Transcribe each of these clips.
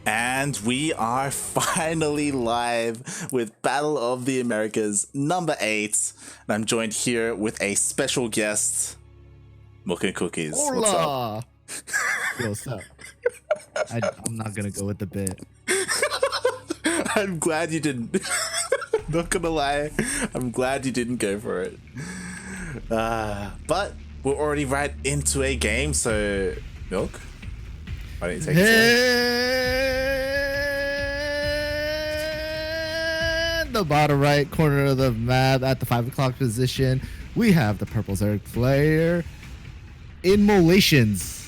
And we are finally live with Battle of the Americas number 8. And I'm joined here with a special guest, Milkncookiesss. Hola! What's up? Yo, what's up? I'm not gonna go with the bit. I'm glad you didn't. Not gonna lie, I'm glad you didn't go for it. But we're already right into a game, so Milk, why don't you take it In the bottom right corner of the map at the 5 o'clock position, we have the purple Zerg player, InMoLaTioNs.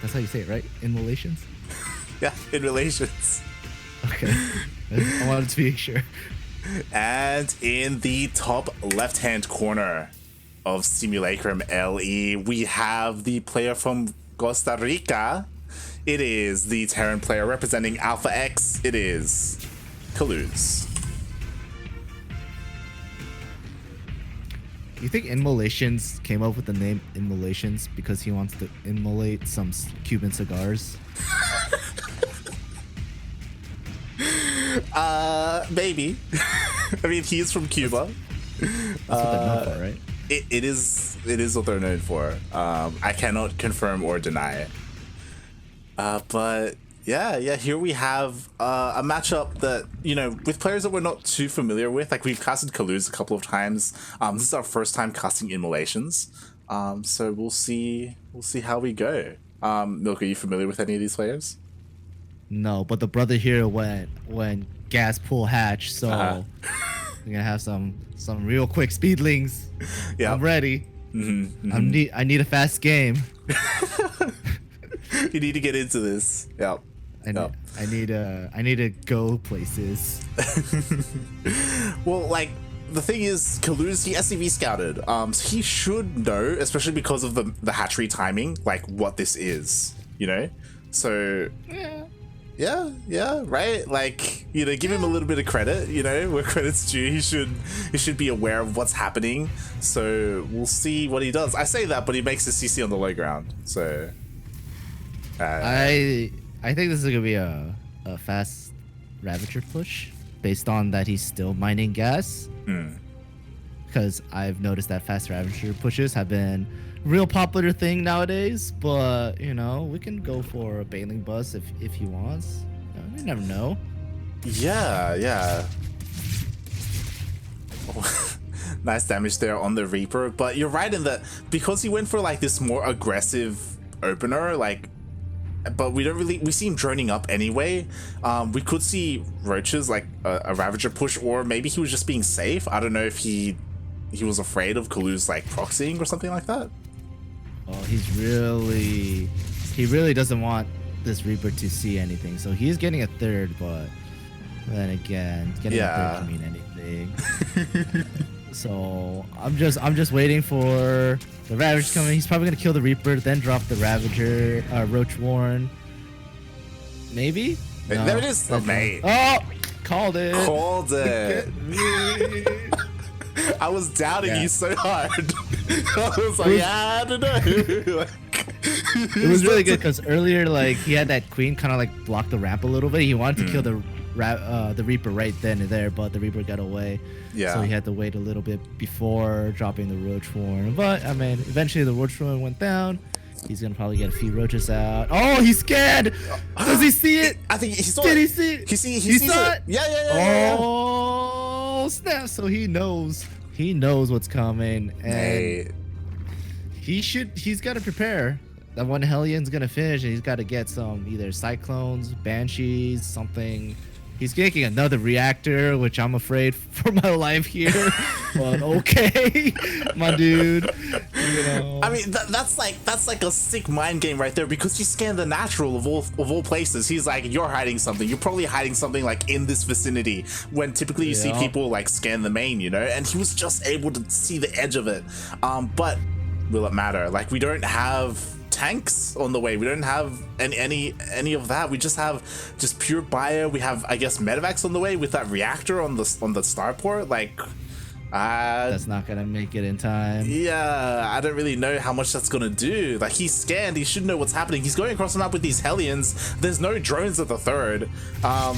That's how you say it, right? InMoLaTioNs? Yeah, in relations. Okay. I wanted to be sure. And in the top left-hand corner of Simulacrum LE, we have the player from Costa Rica. It is the Terran player representing Alpha X. It is Kaluz. You think InMoLaTioNs came up with the name InMoLaTioNs because he wants to immolate some Cuban cigars? Maybe. I mean, he's from Cuba. That's what they're known for, right? It is what they're known for. I cannot confirm or deny it. But yeah, here we have a matchup that, you know, with players that we're not too familiar with. Like, we've casted Kaluz a couple of times. This is our first time casting InMoLaTioNs. So we'll see how we go. Milk, are you familiar with any of these players? No, but the brother here went gas pull hatch, so we're gonna have some real quick speedlings. Yeah, I'm ready. I need a fast game. You need to get into this. Yep. I need to go places. Well, like, the thing is, Kaluz, he SCV scouted. So he should know, especially because of the hatchery timing, like, what this is, you know? So yeah, right? Like, you know, give him a little bit of credit, you know, where credit's due. He should be aware of what's happening. So we'll see what he does. I say that, but he makes his CC on the low ground. So I think this is gonna be a fast Ravager push based on that he's still mining gas. Because I've noticed that fast Ravager pushes have been a real popular thing nowadays. But, you know, we can go for a Bailing Bus if he wants. You never know. Yeah. Nice damage there on the Reaper. But you're right in that because he went for like this more aggressive opener, like, but we see him droning up anyway. We could see roaches, like a Ravager push, or maybe he was just being safe. I don't know if he was afraid of Kaluz like proxying or something like that. Oh, he really doesn't want this Reaper to see anything. So he's getting a third, but then again, getting a third can mean anything. So I'm just waiting for the Ravager coming. He's probably gonna kill the Reaper, then drop the Ravager, Roach Warren. Maybe? No, there it is. Oh, mate. Oh, called it. I was doubting you so hard. I was like, I don't know. It was really good because earlier, like, he had that queen kind of like block the ramp a little bit. He wanted to kill the Reaper right then and there, but the Reaper got away. Yeah. So he had to wait a little bit before dropping the Roach Warren. But I mean, eventually the Roach Warren went down. He's gonna probably get a few roaches out. Oh, he's scared. Does he see it? I think he saw it. Did he see it? He saw it. Yeah. Oh, snap! So he knows what's coming, and he's got to prepare. That one Hellion's gonna finish, and he's got to get some either Cyclones, Banshees, something. He's making another reactor, which I'm afraid for my life here. But okay, my dude. You know. I mean, that's like a sick mind game right there, because you scan the natural of all places. He's like, you're hiding something. You're probably hiding something like in this vicinity, when typically you see people like scan the main, you know. And he was just able to see the edge of it. But will it matter? Like, we don't have tanks on the way. We don't have any of that. We just have pure bio. We have, I guess, medevacs on the way with that reactor on the starport. Like, That's not gonna make it in time. Yeah, I don't really know how much that's gonna do. Like, he's scanned, he should know what's happening. He's going across the map with these Hellions. There's no drones at the third. Yeah,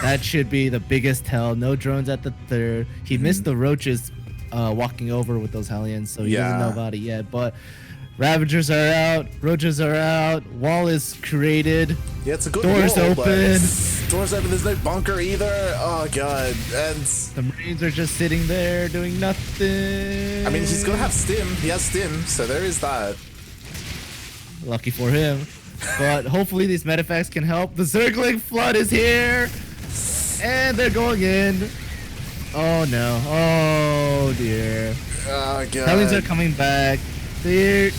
that should be the biggest tell. No drones at the third. He missed the roaches walking over with those Hellions, so he doesn't know about it yet. But Ravagers are out, roaches are out, wall is created. Yeah, it's a good doors wall, open. Doors open, there's no bunker either. Oh god. And the Marines are just sitting there doing nothing. I mean, he's gonna have stim. He has stim, so there is that. Lucky for him. But hopefully these medefacts can help. The Zergling flood is here. And they're going in. Oh no. Oh dear. Oh god. Hellions are coming back. They're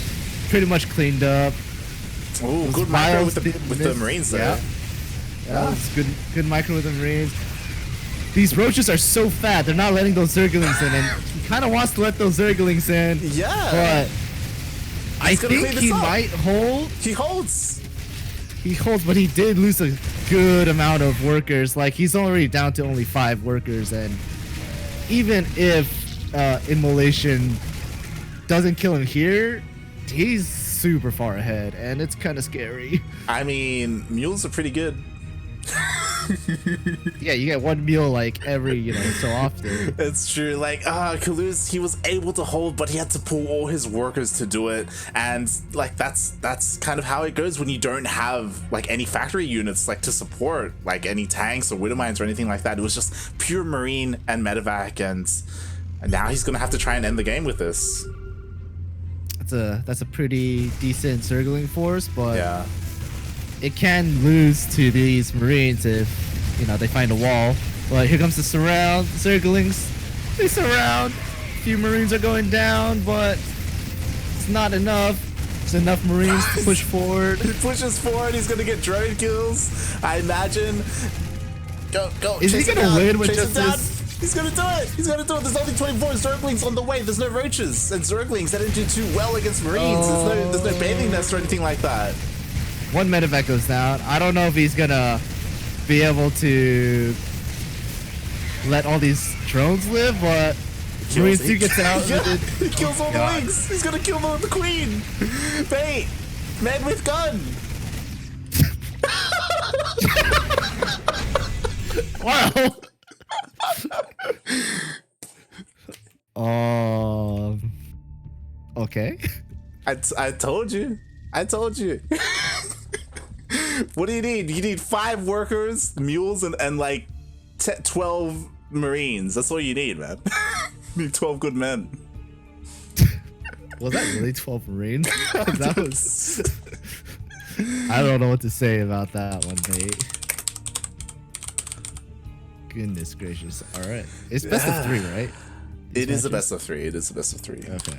pretty much cleaned up. Oh, good micro with the Marines there. Yeah, it's good micro with the Marines. These roaches are so fat, they're not letting those Zerglings in, and he kind of wants to let those Zerglings in. Yeah. But I think he might hold. He holds. He holds, but he did lose a good amount of workers. Like, he's already down to only 5 workers, and even if InMoLaTion doesn't kill him here, he's super far ahead, and it's kind of scary. I mean, mules are pretty good. Yeah, you get 1 mule like every, so often. It's true. Like, Kaluz, he was able to hold, but he had to pull all his workers to do it. And like, that's kind of how it goes when you don't have like any factory units like to support like any tanks or widow mines or anything like that. It was just pure Marine and medevac, and now he's gonna have to try and end the game with this. That's a pretty decent Zergling force, but yeah, it can lose to these Marines if they find a wall. But here comes the surround. Zerglings, they surround. A few Marines are going down, but it's not enough. There's enough Marines to push forward. He pushes forward. He's gonna get drone kills, I imagine. Go. Is he gonna win with just this? He's gonna do it! He's gonna do it! There's only 24 Zerglings on the way. There's no roaches and Zerglings. They didn't do too well against Marines. There's no bathing nest or anything like that. 1 medevac goes down. I don't know if he's gonna be able to let all these drones live, but Marines do get out. He kills all the wings. He's gonna kill the queen. Bait, man with gun. Wow. Okay. I told you. What do you need? You need 5 workers, mules, and like 12 Marines. That's all you need, man. You need 12 good men. Was that really 12 Marines? That was. I don't know what to say about that one, mate. Goodness gracious. All right. It's best of 3, right? It is a best of 3. It is a best of 3. Okay.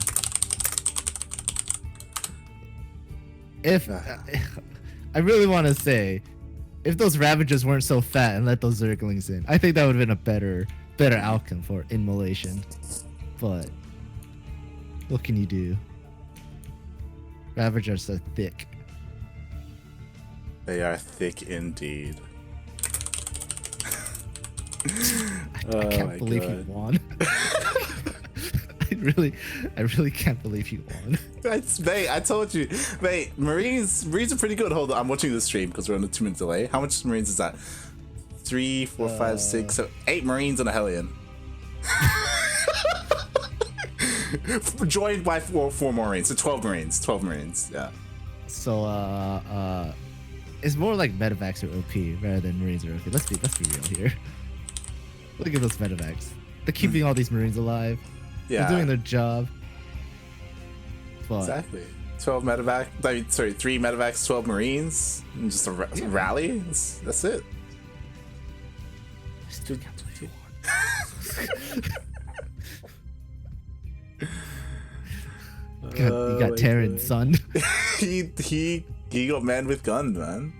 If I really want to say, if those Ravagers weren't so fat and let those Zerglings in, I think that would have been a better outcome for InMoLaTion. But what can you do? Ravagers are thick. They are thick indeed. I can't believe you won. I really can't believe you won. Mate, I told you. Mate, Marines are pretty good. Hold on, I'm watching the stream because we're on a 2-minute delay. How much Marines is that? 3, 4, 5, 6, 7, 8 Marines and a Hellion. Joined by 4 Marines, so 12 Marines. 12 Marines, yeah. So it's more like medevacs are OP rather than Marines are OP. Let's be real here. Look at those medevacs. They're keeping all these Marines alive. Yeah. They're doing their job. But exactly. 12 medevac. Sorry, 3 medevacs, 12 Marines, and just a rally. That's it. I still can't believe you won. You got Terran's son. he got man with gun, man.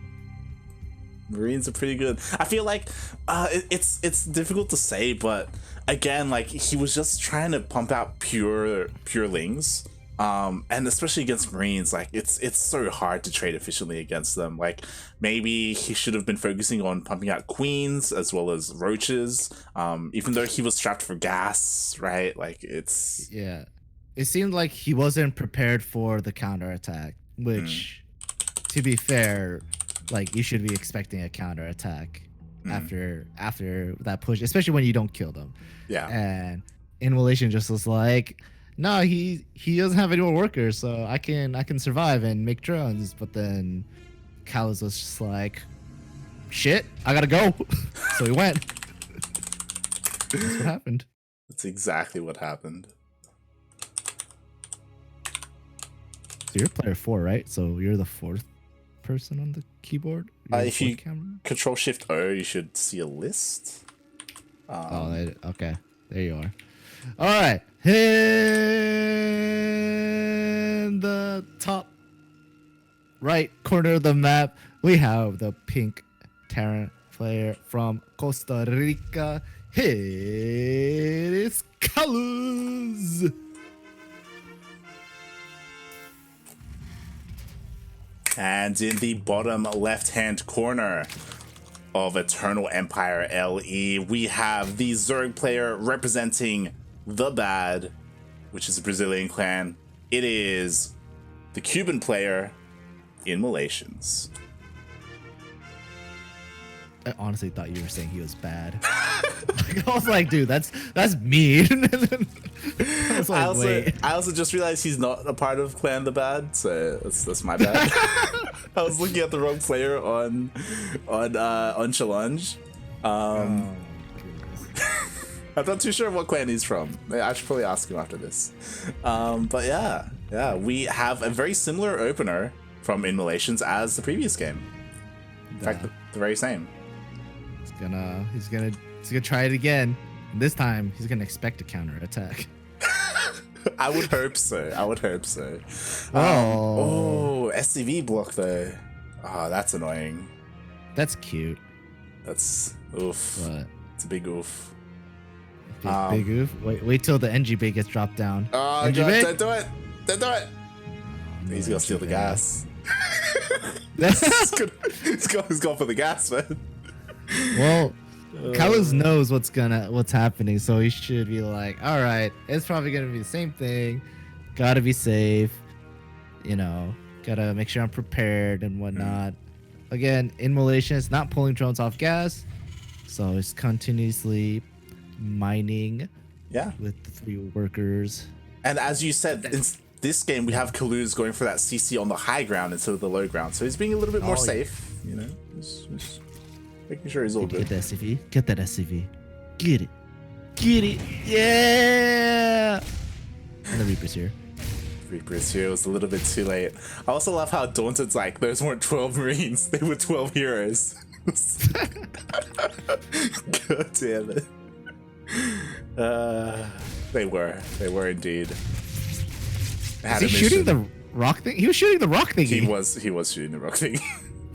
Marines are pretty good. I feel like it's difficult to say, but again, like, he was just trying to pump out purelings, And especially against Marines, like it's so hard to trade efficiently against them. Like maybe he should have been focusing on pumping out queens as well as roaches. Even though he was strapped for gas, right? Like it's it seemed like he wasn't prepared for the counterattack, which to be fair, like you should be expecting a counterattack after that push, especially when you don't kill them. Yeah. And InMoLaTioN just was like, no, he doesn't have any more workers, so I can survive and make drones. But then Kaluz was just like, shit, I gotta go. So he went. That's what happened. That's exactly what happened. So you're player 4, right? So you're the 4th person on the keyboard. If you Control Shift O, you should see a list. Okay, there you are. All right, in the top right corner of the map, we have the pink Terran player from Costa Rica. It is Kaluz. And in the bottom left-hand corner of Eternal Empire LE, we have the Zerg player representing the bad, which is a Brazilian clan. It is the Cuban player, InMoLaTioNs. I honestly thought you were saying he was bad. I was like, dude, that's mean. I also just realized he's not a part of Clan the Bad, so that's my bad. I was looking at the wrong player on Challenge. I'm not too sure what clan he's from. I should probably ask him after this. But yeah, we have a very similar opener from InMoLaTioNs as the previous game. In fact, the very same. He's gonna try it again. And this time he's gonna expect a counter attack. I would hope so. SCV block though. Oh, that's annoying. That's cute. That's oof. What? It's a big oof. Big oof. Wait till the NG bay gets dropped down. Oh god, don't do it. He's gonna steal the gas. He's gone for the gas, man. Well, Kaluz knows what's happening, so he should be like, all right, it's probably gonna be the same thing. Gotta be safe, gotta make sure I'm prepared and whatnot. Again, InMoLaTioN is not pulling drones off gas, so it's continuously mining with the 3 workers. And as you said, in this game we have Kaluz going for that CC on the high ground instead of the low ground, so he's being a little bit more safe, just making sure he's all good. Get that SCV. Get that SCV. Get it. Yeah. And the Reaper's here. Reaper's here. It was a little bit too late. I also love how Daunted's like, those weren't 12 Marines. They were 12 heroes. God damn it. They were indeed. Is he shooting the rock thing? He was shooting the rock thing. He was shooting the rock thing.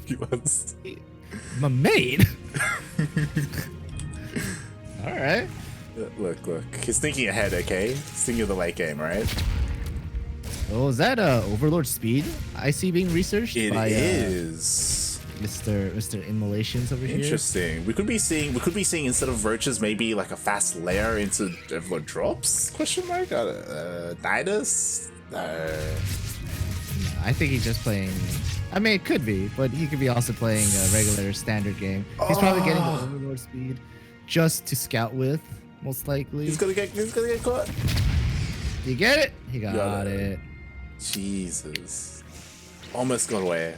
He was. My maid. All right. Look. He's thinking ahead, okay? He's thinking of the late game, right? Oh, is that Overlord speed I see being researched? It is. Mr. InMoLaTioNs over here. Interesting. We could be seeing instead of roaches maybe like a fast layer into Overlord drops? Question mark? Nidus? I think he's just playing. I mean, it could be, but he could be also playing a regular standard game. He's probably getting the Overlord speed just to scout with, most likely. He's gonna get caught. You get it? He got it. Jesus. Almost got away.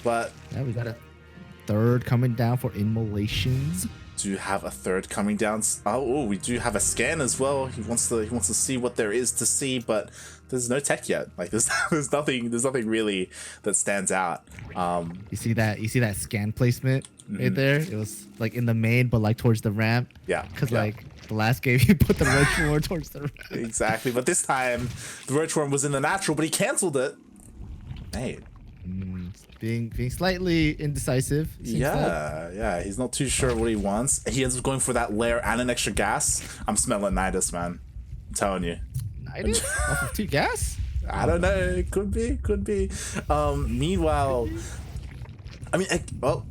But yeah, we got a 3rd coming down for InMoLaTioNs. Do have a 3rd coming down. Oh, we do have a scan as well. He wants to see what there is to see, but there's no tech yet. Like there's nothing really that stands out. You see that scan placement right there? It was like in the main, but like towards the ramp. Yeah. Because like the last game, he put the roach war towards the ramp. Exactly, but this time the roach worm was in the natural, but he cancelled it. Hey. Being slightly indecisive. Yeah. He's not too sure what he wants. He ends up going for that layer and an extra gas. I'm smelling Nidus, man. I'm telling you. United off of 2 gas? I don't know. It could be. Could be. Meanwhile, I mean, well,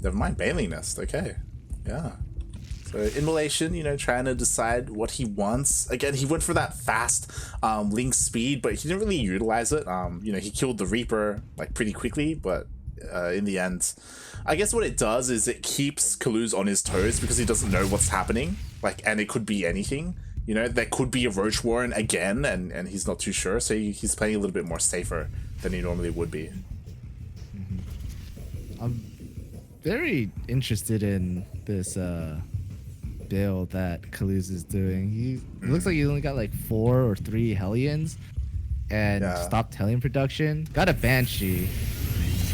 never mind. Baneling Nest. Okay. Yeah. So InMoLaTion, you know, trying to decide what he wants. Again, he went for that fast Link speed, but he didn't really utilize it. You know, he killed the Reaper like pretty quickly, but in the end, I guess what it does is it keeps Kaluz on his toes because he doesn't know what's happening. Like, and it could be anything. You know, there could be a Roach Warren again, and he's not too sure. So he's playing a little bit more safer than he normally would be. I'm very interested in this build that Kaluz is doing. It looks like he only got like 4 or 3 Hellions and stopped Hellion production. Got a Banshee.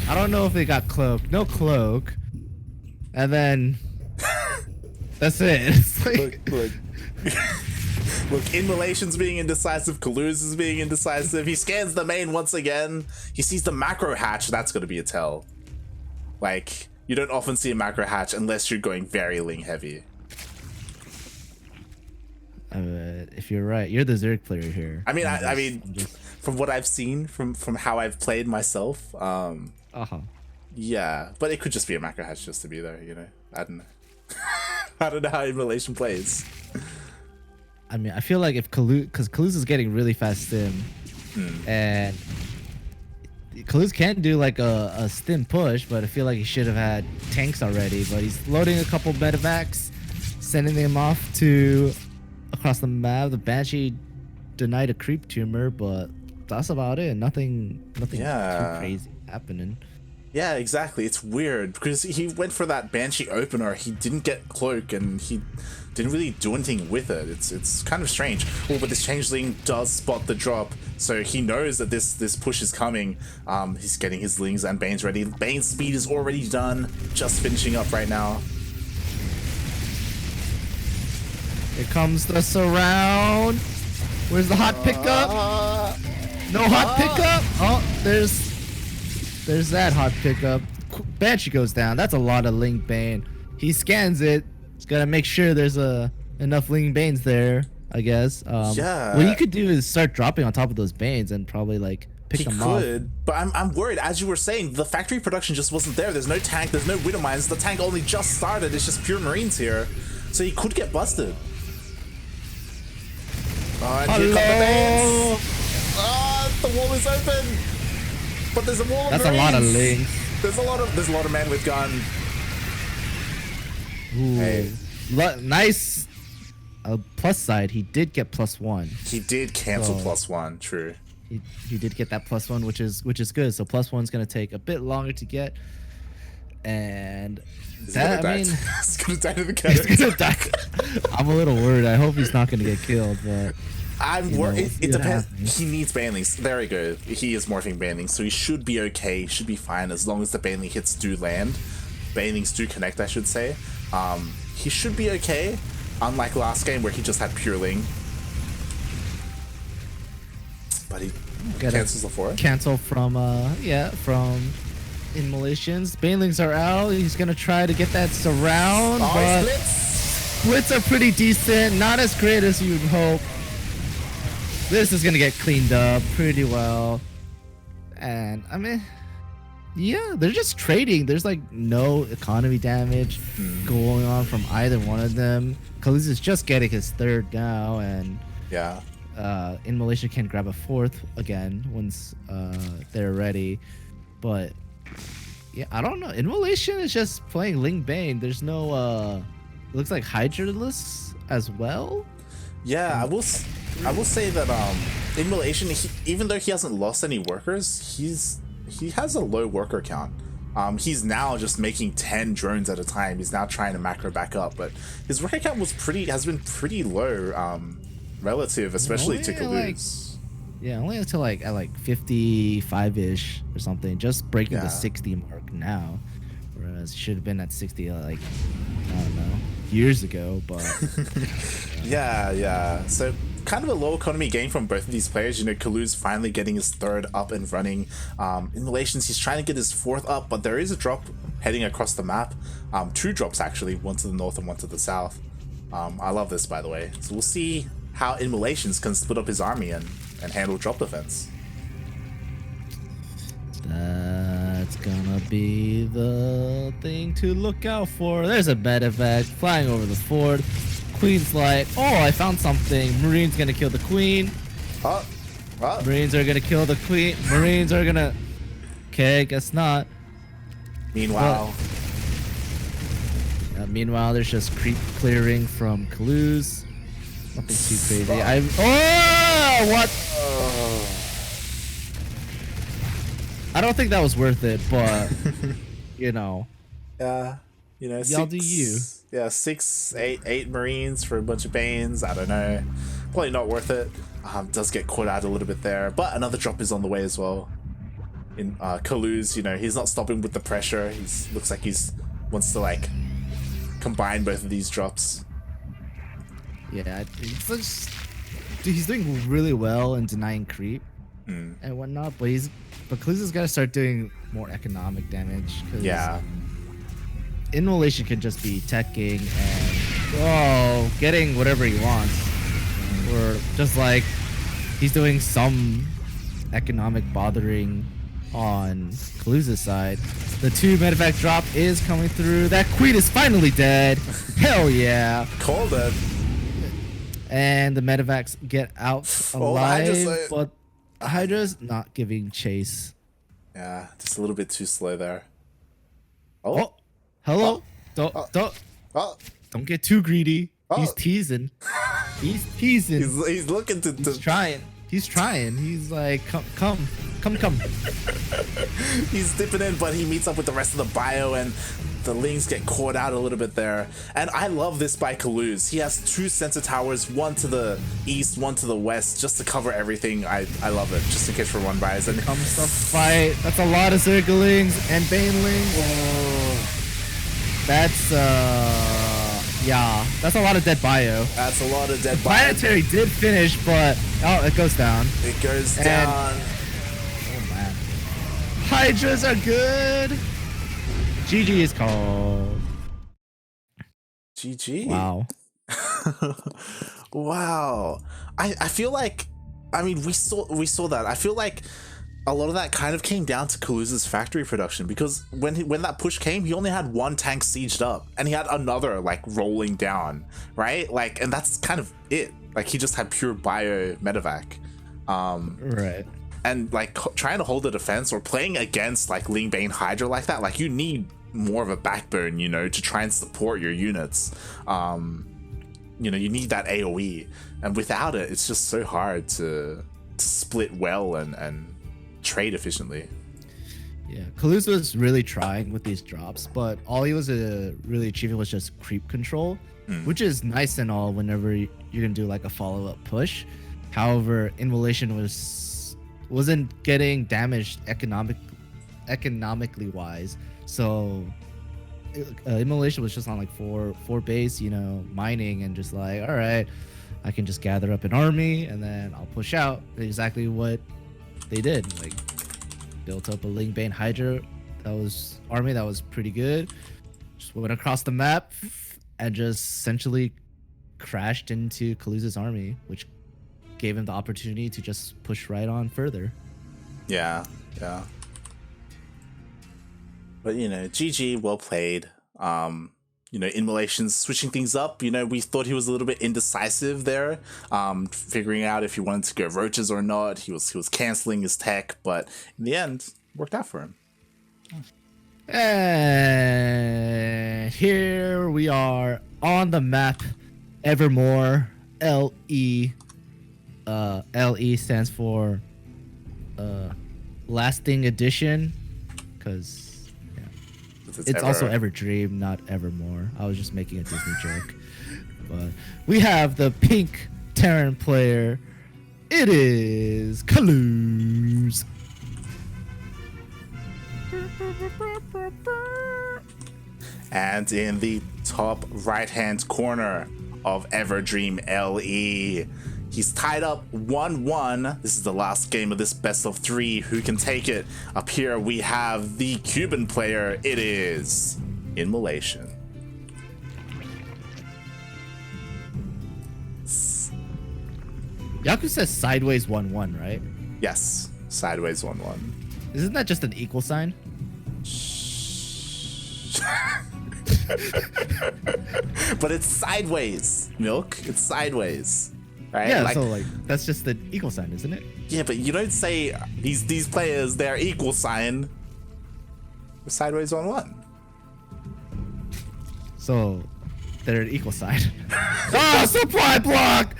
I don't know if they got Cloak. No Cloak. And then that's it. It's like, look. Look, InMoLaTion's being indecisive, Kaluz is being indecisive. He scans the main once again. He sees the macro hatch. That's going to be a tell. Like, you don't often see a macro hatch unless you're going very Ling heavy. If you're right, you're the Zerg player here. I mean, I mean, from what I've seen, from how I've played myself, yeah, but it could just be a macro hatch just to be there, you know. I don't know. I don't know how InMoLaTion plays. I mean, I feel like if Kaluz, because Kaluz is getting really fast stim, and Kaluz can do like a stim push, but I feel like he should have had tanks already. But he's loading a couple medevacs, sending them off to across the map. The Banshee denied a creep tumor, but that's about it. Nothing too crazy happening. Yeah, exactly. It's weird because he went for that Banshee opener. He didn't get Cloak, and he didn't really do anything with it. It's kind of strange. Oh, but this Changeling does spot the drop, so he knows that this push is coming. He's getting his Lings and Banes ready. Bane's speed is already done, just finishing up right now. Here comes the surround. Where's the hot pickup? No hot pickup. Oh, there's that hot pickup. Banshee goes down. That's a lot of Ling Bane. He scans it. He's gotta make sure there's enough Ling Banes there, I guess. Yeah. What you could do is start dropping on top of those Banes and probably like pick them off. He could, but I'm worried. As you were saying, the factory production just wasn't there. There's no tank. There's no Widow Mines. The tank only just started. It's just pure Marines here, so he could get busted. Oh, and here come the Banes. Oh, the wall is open. But there's a wall of That's Marines. a lot of Lings. There's a lot of men with gun. Ooh. Hey. Nice. Plus side, he did get +1. He did cancel +1. True. He did get that +1, which is good. So +1's gonna take a bit longer to get, and that I mean, it's gonna die to the cannon. I'm a little worried. I hope he's not gonna get killed, but. I'm worried. It depends. He needs banelings. There we go. He is morphing banelings, so he should be okay. Should be fine as long as the baneling hits do land. Banelings do connect, I should say. He should be okay. Unlike last game where he just had pure Ling. But he cancels the 4. Cancel from InMoLaTions. Banelings are out. He's gonna try to get that surround. Oh, but splits are pretty decent. Not as great as you'd hope. This is gonna get cleaned up pretty well, and I mean, yeah, they're just trading. There's like no economy damage going on from either one of them. Kaluz is just getting his 3rd now, and InMoLaTion can grab a 4th again once they're ready. But yeah, I don't know. InMoLaTion is just playing Ling Bane. There's no it looks like Hydralisks as well. Yeah, I will say that InMoLaTion, even though he hasn't lost any workers, he has a low worker count. He's now just making 10 drones at a time. He's now trying to macro back up, but his worker count has been pretty low, relative, especially to Kaluz. Only until at 55-ish or something, just breaking the 60 mark now, whereas should have been at 60 I don't know, years ago. But yeah. So kind of a low economy game from both of these players. You know, Kaluz finally getting his 3rd up and running. InMoLaTion, he's trying to get his 4th up, but there is a drop heading across the map. 2 drops actually, one to the north and one to the south. I love this, by the way. So we'll see how InMoLaTioNs can split up his army and handle drop defense. That's gonna be the thing to look out for. There's a medevac flying over the fort. Queen's like, oh, I found something. Marine's gonna kill the queen. Marines are gonna kill the queen. Marines are gonna... Okay, guess not. Meanwhile... Meanwhile, there's just creep clearing from Kaluz. Nothing too crazy. Oh! What? I don't think that was worth it, but... you know. Yeah. You know, y'all do you. Yeah, 8 Marines for a bunch of Banes. I don't know. Probably not worth it. Does get caught out a little bit there, but another drop is on the way as well. In Kaluz, you know, he's not stopping with the pressure. Looks like he's wants to like combine both of these drops. Yeah, he's doing really well in denying creep and whatnot, but Kaluz has got to start doing more economic damage. Yeah. InMoLaTioN can just be teching and getting whatever he wants, or just like he's doing some economic bothering on Kaluz's side. The 2 medevac drop is coming through. That queen is finally dead. Hell yeah! Called it. And the medevacs get out alive, but Hydra's not giving chase. Yeah, just a little bit too slow there. Oh. Hello. Don't get too greedy. He's teasing. He's teasing. He's looking to. He's trying. He's trying. He's like, come. He's dipping in, but he meets up with the rest of the bio, and the Lings get caught out a little bit there. And I love this by Kaluz. He has 2 sensor towers, one to the east, one to the west, just to cover everything. I love it, just in case for one buys. And comes the fight. That's a lot of Zerglings and Banelings. Whoa. That's yeah, that's a lot of dead bio. That's a lot of dead bio. Planetary did finish, but it goes down. It goes down. Oh man, Hydras are good. GG is called. GG. Wow. Wow. I feel like, I mean, we saw that. I feel like a lot of that kind of came down to Kaluz's factory production, because when that push came, he only had 1 tank sieged up and he had another like rolling down, right? Like, and that's kind of it. Like, he just had pure bio medevac. Right. And like trying to hold the defense or playing against like Ling Bane Hydra like that, like you need more of a backbone, you know, to try and support your units. You know, you need that AoE, and without it, it's just so hard to split well and trade efficiently. Yeah, Kaluz was really trying with these drops, but all he was really achieving was just creep control, which is nice and all whenever you're gonna do like a follow-up push. However, InMoLaTioN wasn't getting damaged economically wise, so InMoLaTioN was just on like four base, you know, mining, and just like, all right, I can just gather up an army and then I'll push out. Exactly what they did, like built up a Ling Bane Hydra army that was pretty good, just went across the map and just essentially crashed into Kaluz's army, which gave him the opportunity to just push right on further. Yeah. But you know, GG, well played. You know, InMoLaTioNs switching things up. You know, we thought he was a little bit indecisive there, figuring out if he wanted to go roaches or not. He was canceling his tech, but in the end, worked out for him. And here we are on the map, Evermore. LE. LE stands for Lasting Edition, because it's also Everdream, not Evermore. I was just making a Disney joke. But we have the pink Terran player. It is Kaluz. And in the top right-hand corner of Everdream LE, he's tied up 1-1. This is the last game of this best of 3. Who can take it? Up here we have the Cuban player. It is InMoLaTioN. Yaku says sideways 1-1, right? Yes, sideways 1-1. Isn't that just an equal sign? But it's sideways, Milk. It's sideways, right? Yeah, so like that's just the equal sign, isn't it? Yeah, but you don't say these players they're equal sign. Sideways 1-1. So they're an equal sign. Oh, supply block!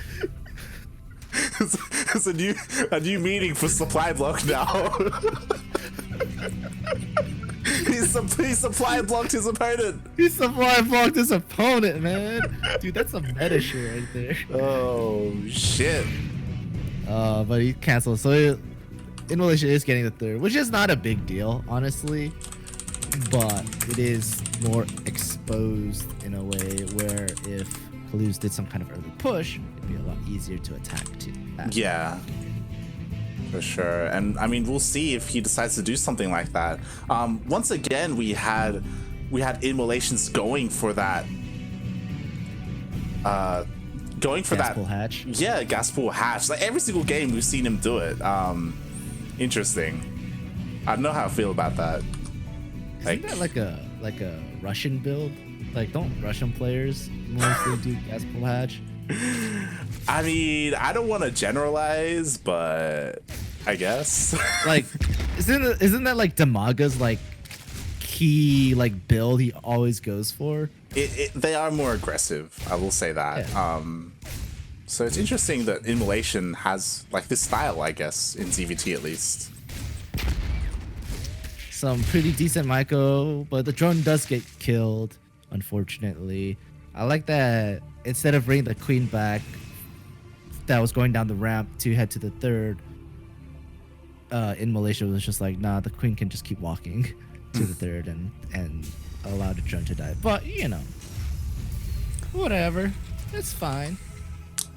It's a new meaning for supply block now. He supply blocked his opponent. He supply blocked his opponent, man. Dude, that's some meta shit right there. Oh shit. But he canceled. So InMoLaTion is getting the third, which is not a big deal, honestly. But it is more exposed in a way where if Kaluz did some kind of early push, it'd be a lot easier to attack too. Yeah. For sure. And I mean, we'll see if he decides to do something like that. Once again, we had InMoLaTiONs going for that gas pool hatch. Yeah, gas pool hatch. Like every single game we've seen him do it. Interesting. I don't know how I feel about that. Isn't that like a Russian build? Like, don't Russian players mostly do gas pool hatch? I mean, I don't want to generalize, but I guess. Like, isn't that like Damaga's like key like build he always goes for? They are more aggressive, I will say that. Yeah. So it's interesting that InMoLaTiON has like this style, I guess, in ZvT at least. Some pretty decent Maiko, but the drone does get killed, unfortunately. I like that instead of bringing the queen back that was going down the ramp to head to the third, InMoLaTiON was just like, nah, the queen can just keep walking to the third and allow the drone to die. But, you know, whatever. It's fine.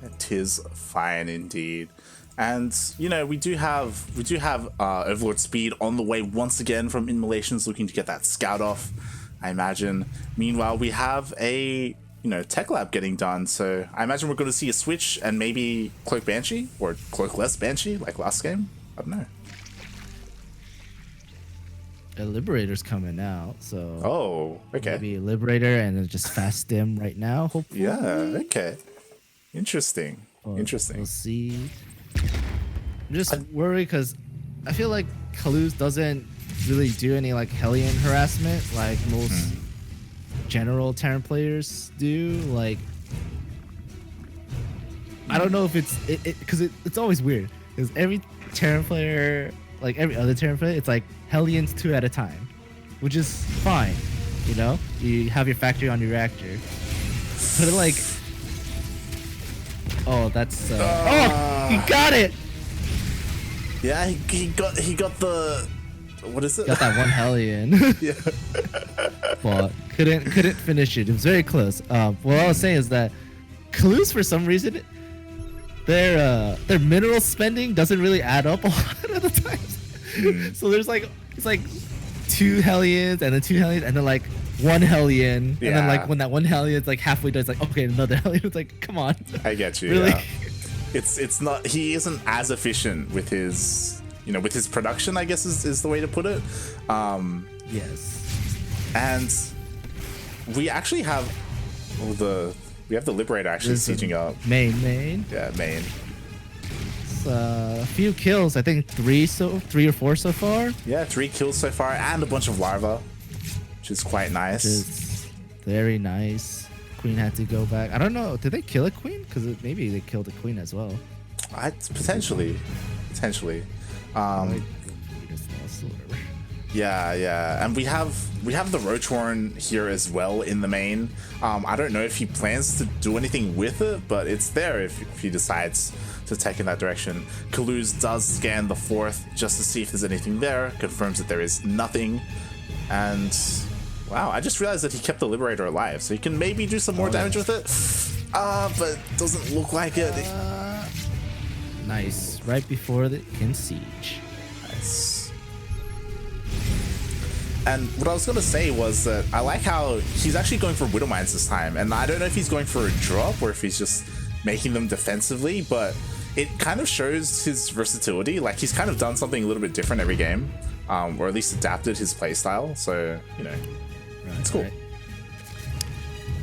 It is fine indeed. And you know, we do have Overlord speed on the way once again from InMoLaTiONs, looking to get that scout off, I imagine. Meanwhile, we have a tech lab getting done, so I imagine we're going to see a switch and maybe Cloak Banshee or Cloak-less Banshee like last game. I don't know. A Liberator's coming out, so oh, okay. Maybe a Liberator and then just fast stim right now, hopefully. Yeah, okay. Interesting. But interesting. We'll see. I'm just worried because I feel like Kaluz doesn't really do any like Hellion harassment like most general Terran players do. Like, I don't know if it's because it's always weird because every Terran player, like every other Terran player, it's like Hellions 2 at a time, which is fine. You know, you have your factory on your reactor, but like, oh, that's oh, he got it. Yeah, he got the, what is it? Got that one Hellion. Yeah. But couldn't finish it. It was very close. What I was saying is that Kaluz, for some reason, their mineral spending doesn't really add up a lot of the times. So there's like, it's like 2 Hellions and then 2 Hellions and then like 1 Hellion. Yeah. And then like when that 1 Hellion's like halfway done, it's like, okay, another Hellion. It's like, come on. I get you. Really? Yeah. It's not, he isn't as efficient with his, with his production, I guess is the way to put it. Yes. And we actually have we have the Liberator actually sieging up. Main. Yeah, main. It's a few kills. I think 3 or 4 so far. Yeah, 3 kills so far and a bunch of larvae, which is quite nice. Which is very nice. Queen had to go back. I don't know. Did they kill a queen? Because maybe they killed a queen as well. Potentially. Yeah, and we have the Rotorn here as well in the main. I don't know if he plans to do anything with it, but it's there if he decides to take in that direction. Kaluz does scan the 4th just to see if there's anything there, confirms that there is nothing, and wow, I just realized that he kept the Liberator alive, so he can maybe do some more damage with it. But doesn't look like it. Nice, right before the siege. Nice. And what I was going to say was that I like how he's actually going for Widowmines this time. And I don't know if he's going for a drop or if he's just making them defensively, but it kind of shows his versatility. Like he's kind of done something a little bit different every game, or at least adapted his playstyle. So you know, it's cool. Right.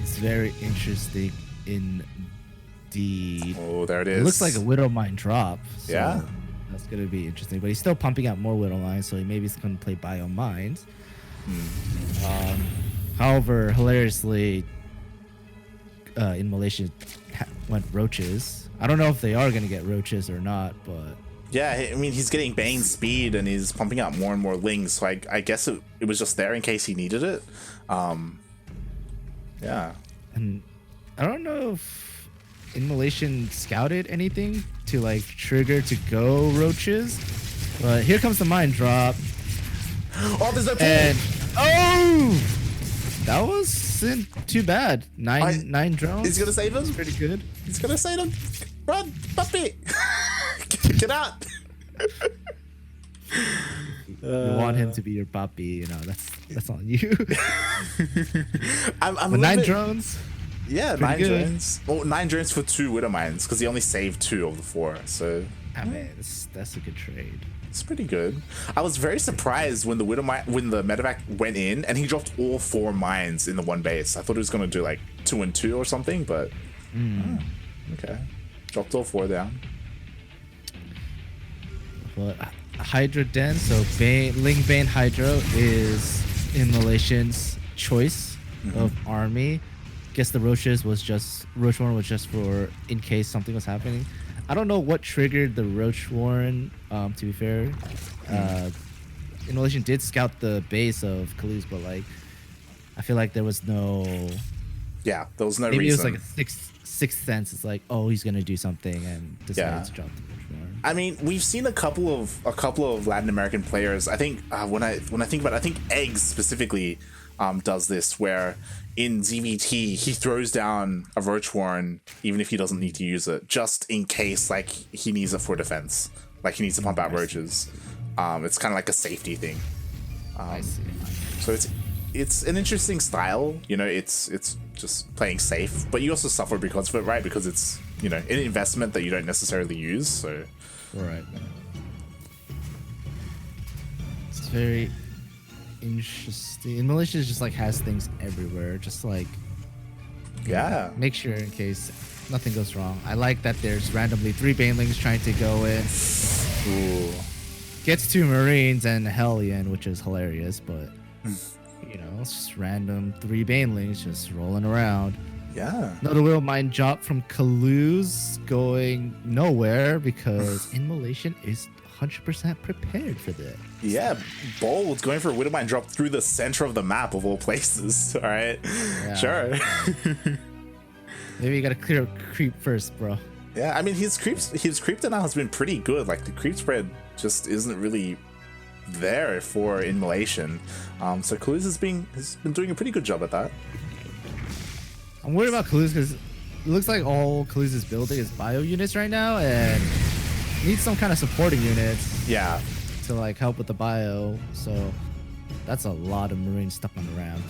It's very interesting indeed. Oh, there it is. It looks like a Widowmine drop. So yeah, that's gonna be interesting. But he's still pumping out more Widowmines, so maybe he's gonna play Biomines. However, hilariously, InMoLaTioN went Roaches. I don't know if they are going to get Roaches or not, but... Yeah, I mean, he's getting Bane speed and he's pumping out more and more Lings, so I guess it was just there in case he needed it. Yeah. And I don't know if InMoLaTioN scouted anything to, like, trigger to go Roaches, but here comes the Mind Drop. Oh, there's no pool! And... Oh! That wasn't too bad. Nine drones. He's gonna save him. That's pretty good. He's gonna save him. Run, puppy! Get out! You want him to be your puppy, you know. That's on you. I'm 9 drones. Yeah, 9 drones. Well, 9 drones for 2 Widowmines because he only saved 2 of the 4. So I mean, that's a good trade. It's pretty good. I was very surprised when the medevac went in and he dropped all 4 mines in the one base. I thought he was gonna do like 2 and 2 or something, but okay, dropped all 4 down. But Hydra Den, so Ling Bane Hydra is InMoLaTioN's choice of army. Guess the Roaches was just Warren was just for in case something was happening. I don't know what triggered the Roach Warren, to be fair. InMoLaTioN did scout the base of Kaluz, but like, I feel like there was no... Yeah, there was no maybe reason. Maybe it was like a sixth sense. It's like, oh, he's gonna do something and decided to drop the Roach Warren. I mean, we've seen a couple of Latin American players. I think when I think about it, I think Eggs specifically does this, where in ZvT he throws down a Roach Warren even if he doesn't need to use it, just in case like he needs it for defense, like he needs to pump out roaches. It's kind of like a safety thing. I see. So it's an interesting style, you know. It's just playing safe, but you also suffer because of it, right? Because it's, you know, an investment that you don't necessarily use. So right. It's very interesting. InMoLaTioN just like has things everywhere, just like make sure in case nothing goes wrong. I like that there's randomly 3 Banelings trying to go in. Ooh. Gets 2 Marines and Hellion, which is hilarious, but you know, it's just random 3 Banelings just rolling around. Yeah. Another Widowmine drop from Kaluz going nowhere because InMoLaTioN is 100% prepared for that. Yeah, bold, going for a Widowmine drop through the center of the map of all places. All right, yeah. Sure. Maybe you gotta clear creep first, bro. Yeah, I mean his creep denial has been pretty good. Like the creep spread just isn't really there for InMoLaTioN. So Kaluz has been doing a pretty good job at that. I'm worried about Kaluz because it looks like all Kaluz is building is bio units right now and needs some kind of supporting units. Yeah. To like help with the bio. So that's a lot of Marines stuck on the ramp.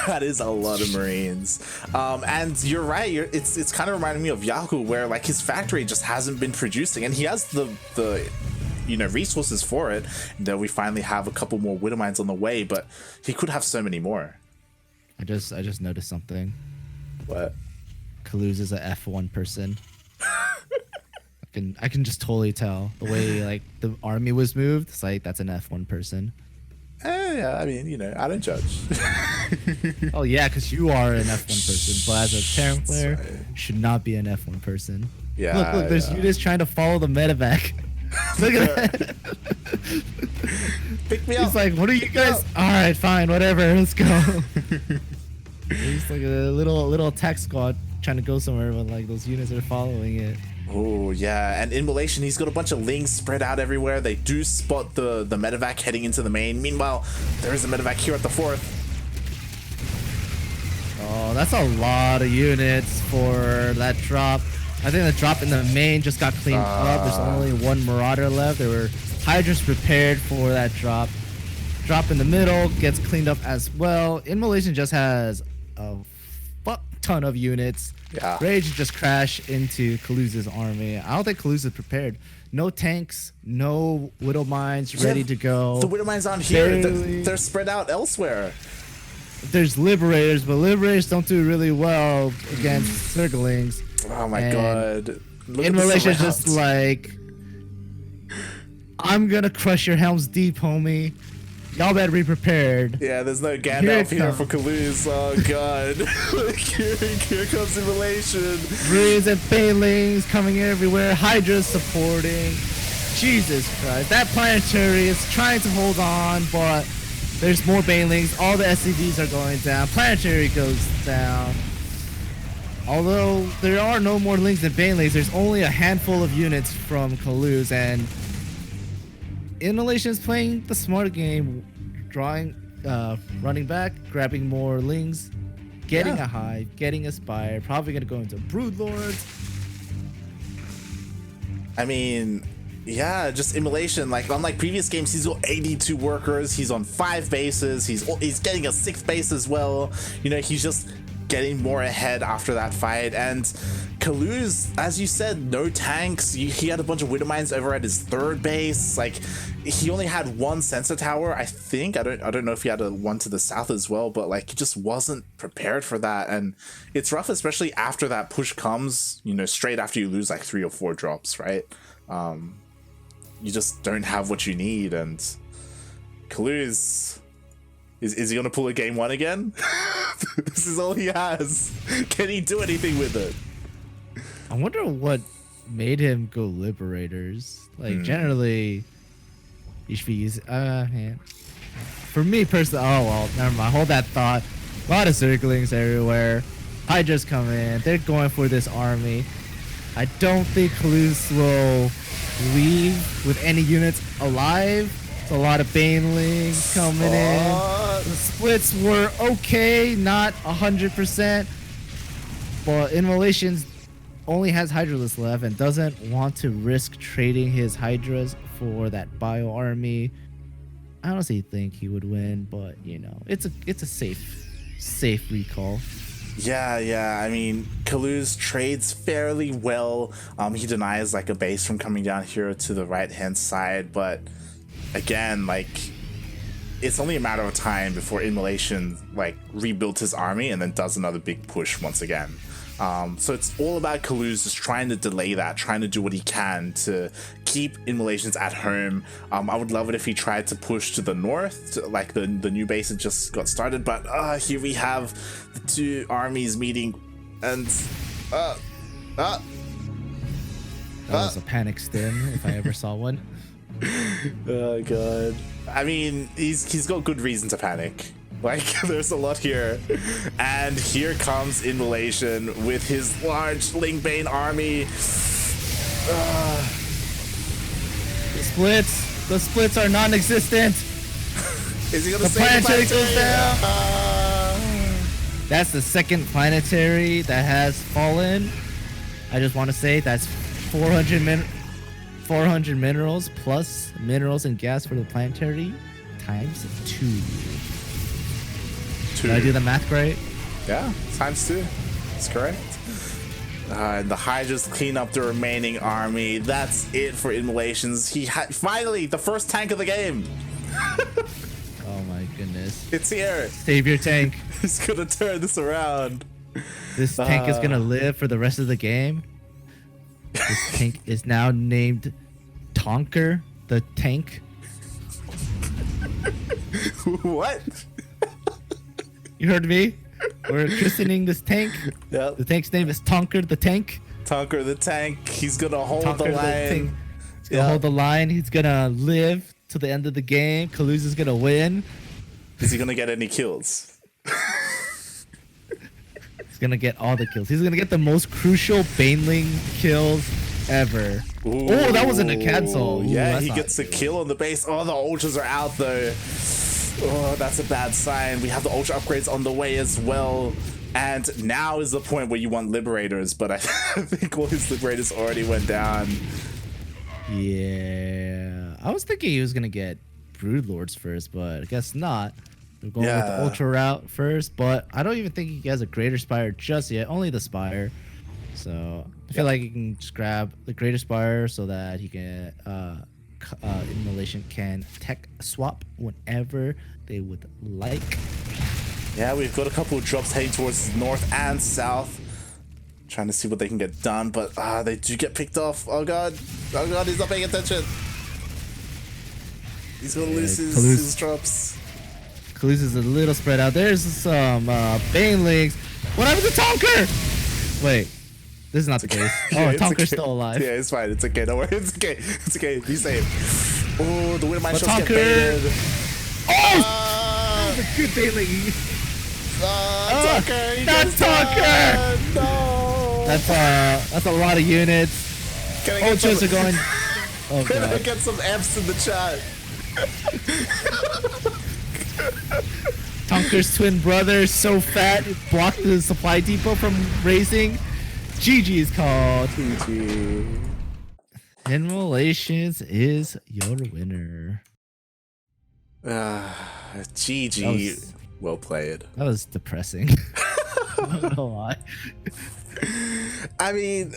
That is a lot of Marines. And you're right. It's kind of reminding me of Yahoo, where like his factory just hasn't been producing, and he has the you know, resources for it. And then we finally have a couple more Widowmines on the way, but he could have so many more. I just noticed something. What? Kaluz is a F1 person. I can just totally tell the way like the army was moved. It's like that's an F1 person. Yeah, I mean, you know, I don't judge. Oh yeah, because you are an F1 person, but as a Terran player, you should not be an F1 person. Yeah. Look, there's units trying to follow the medevac. Look at that. Pick me up. He's like, what are you guys? All right, fine, whatever, let's go. He's like a little attack squad trying to go somewhere, but like those units are following it. Oh yeah, and InMoLaTioN, he's got a bunch of Lings spread out everywhere. They do spot the medevac heading into the main. Meanwhile, there is a medevac here at the 4th. Oh, that's a lot of units for that drop. I think the drop in the main just got cleaned up. There's only 1 Marauder left. There were Hydras prepared for that drop. Drop in the middle gets cleaned up as well. InMoLaTioN just has a fuck ton of units. Yeah. Ready to just crash into Kaluz's army. I don't think Kaluz is prepared. No tanks, no Widow Mines ready to go. The Widow Mines aren't here. Barely. They're spread out elsewhere. There's Liberators, but Liberators don't do really well against Zerglings. Oh my god. InMoLaTioNs just like, I'm gonna crush your Helm's Deep, homie. Y'all better be prepared. Yeah, there's no Gandalf here for Kaluz. Oh god. here comes InMoLaTioN. Runes and Banelings coming everywhere. Hydra's supporting. Jesus Christ. That planetary is trying to hold on, but there's more Banelings. All the SCVs are going down. Planetary goes down. Although there are no more Lings than Banelings, there's only a handful of units from Kaluz, and InMoLaTioN's playing the smart game, running back, grabbing more Lings, getting a Hive, getting a Spire, probably gonna go into Broodlords. I mean, yeah, just InMoLaTioN, like unlike previous games, he's got 82 workers, he's on 5 bases, he's getting a 6th base as well. You know, he's just getting more ahead after that fight. And Kaluz, as you said, no tanks. He had a bunch of Widow Mines over at his 3rd base. Like, he only had 1 sensor tower, I think. I don't know if he had one to the south as well, but like, he just wasn't prepared for that. And it's rough, especially after that push comes, you know, straight after you lose like 3 or 4 drops, right? You just don't have what you need. And Kaluz, is he gonna pull a game 1 again? This is all he has. Can he do anything with it? I wonder what made him go Liberators. Like, generally, you should be using... man. For me personally... Oh, well, never mind. Hold that thought. A lot of Zerglings everywhere. Hydras come in. They're going for this army. I don't think Kaluz will leave with any units alive. It's a lot of Banelings coming in. The splits were okay, not 100%. But InMoLaTioN's only has Hydraless left and doesn't want to risk trading his Hydras for that bio army. I honestly think he would win, but you know, it's a safe recall. Yeah. I mean, Kaluz trades fairly well. He denies like a base from coming down here to the right-hand side, but again, like, it's only a matter of time before InMoLaTioN like rebuilds his army and then does another big push once again. So it's all about Kaluz just trying to delay that, trying to do what he can to keep InMoLaTioNs at home. I would love it if he tried to push to the north, like the new base that just got started, but here we have the 2 armies meeting, and that was a panic stim if I ever saw one. Oh god. I mean, he's got good reason to panic. Like, there's a lot here. And here comes InMoLaTioN with his large Lingbane army. The splits are non-existent. Is he gonna the save planetary the goes down? That's the 2nd planetary that has fallen. I just want to say that's 400 minerals plus minerals and gas for the planetary times 2. Did I do the math right? Yeah, times 2. That's correct. And the Hydras clean up the remaining army. That's it for InMoLaTioNs. He finally, the first tank of the game. Oh my goodness. It's here. Save your tank. He's gonna turn this around. This tank is gonna live for the rest of the game. This tank is now named Tonker the Tank. What? You heard me? We're christening this tank. Yep. The tank's name is Tonker the Tank. Tonker the Tank. He's gonna hold Tonker the line. He's gonna hold the line. He's gonna live to the end of the game. Kaluz is gonna win. Is he gonna get any kills? He's gonna get all the kills. He's gonna get the most crucial Baneling kills ever. Ooh. Oh, that wasn't a cancel. Ooh, yeah, he gets a kill on the base. Oh, the ultras are out though. Oh, that's a bad sign. We have the ultra upgrades on the way as well. And now is the point where you want Liberators, but I think all his Liberators already went down. Yeah. I was thinking he was going to get Broodlords first, but I guess not. We're going with the Ultra route first, but I don't even think he has a Greater Spire just yet. Only the Spire. So I feel like he can just grab the Greater Spire so that he can InMoLaTion can tech swap whenever they would like. Yeah, we've got a couple of drops heading towards north and south. Trying to see what they can get done, but they do get picked off. Oh god, he's not paying attention. He's gonna lose his drops. Kaluz is a little spread out. There's some Banelings. What happened to Tonker? Wait, this is not the case. Oh, Tonker's still alive. Yeah, it's fine. It's okay. Don't worry. It's okay. It's okay. Be safe. Oh, the Winter Mine shots get Tonker. baited. Oh! That's a good Baneling. Tonker! Not Tonker! No! That's a lot of units. Ultras are going. Oh Can I god. get some amps in the chat? Tonker's twin brother, so fat, blocked the supply depot from raising. GG is called. GG. InMoLaTions is your winner. GG. Well played. That was depressing. I don't know why. I mean,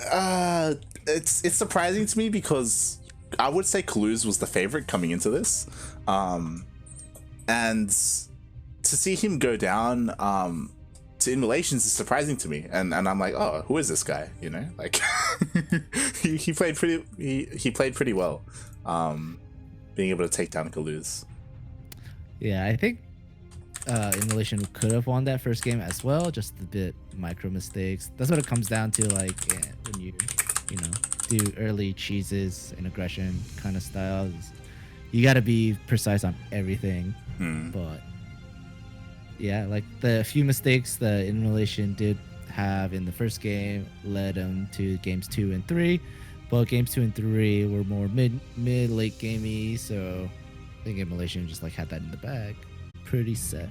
it's surprising to me because I would say Kaluz was the favorite coming into this, and to see him go down to InMoLaTions is surprising to me, and I'm like, oh, who is this guy? You know, like he played pretty well, being able to take down Kaluz. Yeah, I think InMoLaTion could have won that first game as well, just a bit micro mistakes. That's what it comes down to, like when you know, do early cheeses and aggression kind of styles. You got to be precise on everything. But yeah, like the few mistakes that InMoLaTion did have in the first game led them to games 2 and 3. But games 2 and 3 were more mid late gamey, so I think InMoLaTion just like had that in the bag. Pretty set.